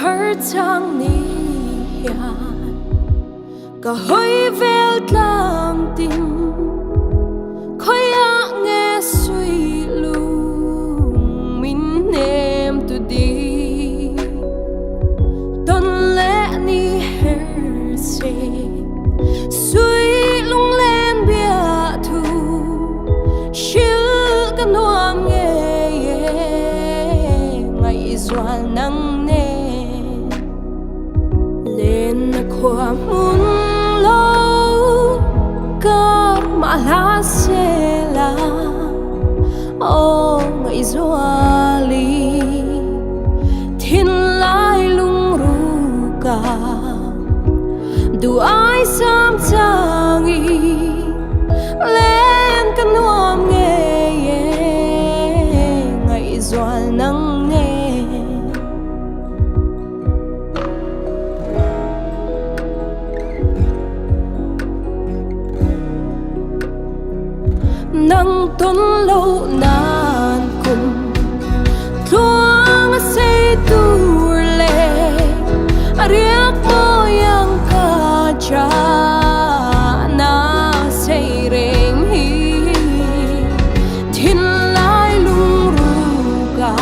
khởi trang ni cả hơi vel lang tim khói nghe suy lung min em tu đi ton lẽ ni her se suy lung lên bia thu shil kan nuam nghe ngày doa nắng nè lên khoa mun lâu cả mà lá xe la ô ngày doa li thiên lai lung ru cả du ai sam changi lên kan nuam nghe ngày doa nắng nè nang ton lâu nan cùng thuang say tur le riak moyang ka cha na say reng hi thiên lai lung ru ka